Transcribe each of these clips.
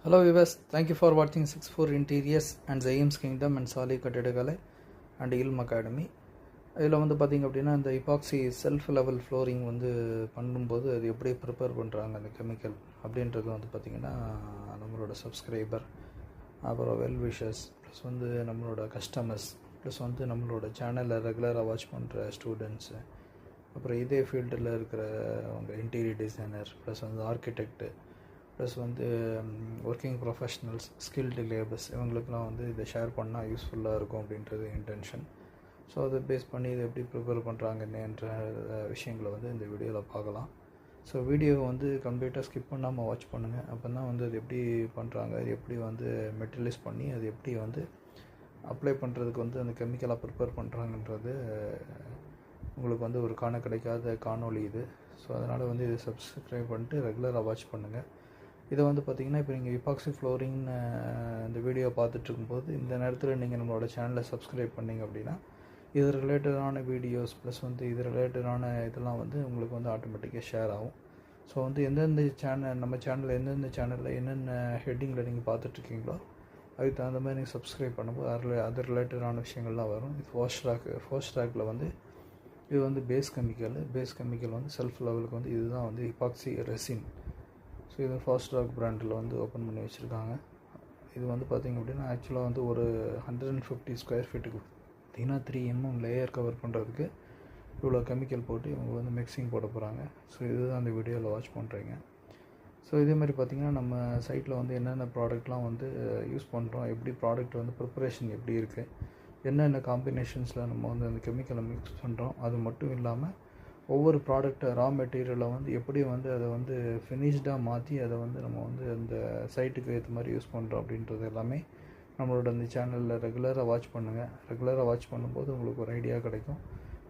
Hello viewers, thank you for watching 64 Interiors and Zayim's Kingdom and Sali Kattadakale and Ilm Academy. இதில் வந்து பார்த்திங்க அப்படின்னா இந்த இபாக்சி self level flooring வந்து பண்ணும்போது அது எப்படி ப்ரிப்பேர் பண்ணுறாங்க அந்த கெமிக்கல் அப்படின்றது வந்து பார்த்திங்கன்னா நம்மளோட சப்ஸ்கிரைபர், அப்புறம் வெல் விஷர்ஸ், ப்ளஸ் வந்து நம்மளோட கஸ்டமர்ஸ், ப்ளஸ் வந்து நம்மளோட சேனலில் ரெகுலராக வாட்ச் பண்ணுற ஸ்டூடெண்ட்ஸு, அப்புறம் இதே ஃபீல்டில் இருக்கிற அவங்க இன்டீரியர் டிசைனர், ப்ளஸ் வந்து ஆர்கிடெக்டு, ப்ளஸ் வந்து ஒர்க்கிங் ப்ரொஃபஷ்னல்ஸ், ஸ்கில்டு லேபர்ஸ், இவங்களுக்கெல்லாம் வந்து இதை ஷேர் பண்ணால் யூஸ்ஃபுல்லாக இருக்கும் அப்படின்றது இன்டென்ஷன். ஸோ அதை பேஸ் பண்ணி இதை எப்படி ப்ரிப்பேர் பண்ணுறாங்கன்ற விஷயங்களை வந்து இந்த வீடியோவில் பார்க்கலாம். ஸோ வீடியோவை வந்து கம்ப்ளீட்டாக ஸ்கிப் பண்ணாமல் வாட்ச் பண்ணுங்கள். அப்போ தான் வந்து அது எப்படி பண்ணுறாங்க, அது எப்படி வந்து மெட்டீரியலைஸ் பண்ணி அது எப்படி வந்து அப்ளை பண்ணுறதுக்கு வந்து அந்த கெமிக்கலாக ப்ரிப்பேர் பண்ணுறாங்கன்றது உங்களுக்கு வந்து ஒரு கிடைக்காத காணொளி இது. ஸோ அதனால் வந்து இதை சப்ஸ்கிரைப் பண்ணிட்டு ரெகுலராக வாட்ச் பண்ணுங்கள். இதை வந்து பார்த்திங்கன்னா இப்போ நீங்கள் இபாக்சி ஃப்ளோரிங் இந்த வீடியோ பார்த்துட்டு இருக்கும்போது இந்த நேரத்தில் நீங்கள் நம்மளோட சேனலை சப்ஸ்கிரைப் பண்ணிங்க அப்படின்னா இது ரிலேட்டடான வீடியோஸ் ப்ளஸ் வந்து இது ரிலேட்டடான இதெல்லாம் வந்து உங்களுக்கு வந்து ஆட்டோமேட்டிக்காக ஷேர் ஆகும். ஸோ வந்து எந்தெந்த சேனல் நம்ம சேனலில் எந்தெந்த சேனலில் என்னென்ன ஹெட்டிங்கில் நீங்கள் பார்த்துட்ருக்கீங்களோ அதுக்கு தகுந்த மாதிரி நீங்கள் சப்ஸ்கிரைப் பண்ணும்போது அது ரிலேட்டடான விஷயங்கள்லாம் வரும். இது ஃபர்ஸ்ட் ட்ராக்கில் வந்து இது வந்து பேஸ் கெமிக்கல் வந்து செல்ஃப் லெவலுக்கு வந்து இதுதான் வந்து இபாக்சி ரெசின். ஸோ இது ஃபாஸ்ட் ராக் பிராண்டில் வந்து ஓப்பன் பண்ணி வச்சுருக்காங்க. இது வந்து பார்த்திங்க அப்படின்னா ஆக்சுவலாக வந்து ஒரு 150 ஸ்கொயர் ஃபீட்டுக்கு பார்த்திங்கன்னா 3 mm லேயர் கவர் பண்ணுறதுக்கு இவ்வளோ கெமிக்கல் போட்டு இவங்க வந்து மிக்சிங் போட போகிறாங்க. ஸோ இதுதான் அந்த வீடியோவில் வாட்ச் பண்ணுறீங்க. ஸோ இதே மாதிரி பார்த்திங்கன்னா நம்ம சைட்டில் வந்து என்னென்ன ப்ராடக்ட்லாம் வந்து யூஸ் பண்ணுறோம், எப்படி ப்ராடக்ட் வந்து ப்ரிப்பரேஷன் எப்படி இருக்குது, என்னென்ன காம்பினேஷன்ஸில் நம்ம வந்து அந்த கெமிக்கலை மிக்ஸ் பண்ணுறோம், அது மட்டும் இல்லாமல் ஒவ்வொரு ப்ராடக்ட்டை ரா மெட்டீரியலை வந்து எப்படி வந்து அதை வந்து ஃபினிஷ்டாக மாற்றி அதை வந்து நம்ம வந்து அந்த சைட்டுக்கு ஏற்ற மாதிரி யூஸ் பண்ணுறோம் அப்படின்றது எல்லாமே நம்மளோட அந்த சேனலில் ரெகுலராக வாட்ச் பண்ணுங்கள். ரெகுலராக வாட்ச் பண்ணும்போது உங்களுக்கு ஒரு ஐடியா கிடைக்கும்.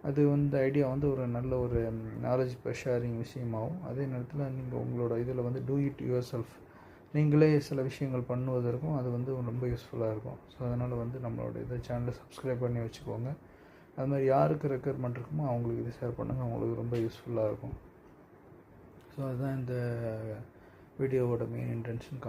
அது வந்து ஐடியா வந்து ஒரு நல்ல ஒரு நாலேஜ் ஷேரிங் விஷயமாகும். அதே நேரத்தில் நீங்கள் உங்களோட இதில் வந்து டூ இட் யுவர் செல்ஃப், நீங்களே சில விஷயங்கள் பண்ணுவதற்கும் அது வந்து ரொம்ப யூஸ்ஃபுல்லாக இருக்கும். ஸோ அதனால் வந்து நம்மளோட இதை சேனலை சப்ஸ்கிரைப் பண்ணி வச்சுக்கோங்க. அது மாதிரி யாருக்கு ரெக்யர்மெண்ட் இருக்குமோ அவங்களுக்கு இது ஷேர் பண்ணுங்கள், அவங்களுக்கு ரொம்ப யூஸ்ஃபுல்லாக இருக்கும். ஸோ அதுதான் இந்த வீடியோவோட மெயின் இன்டென்ஷன்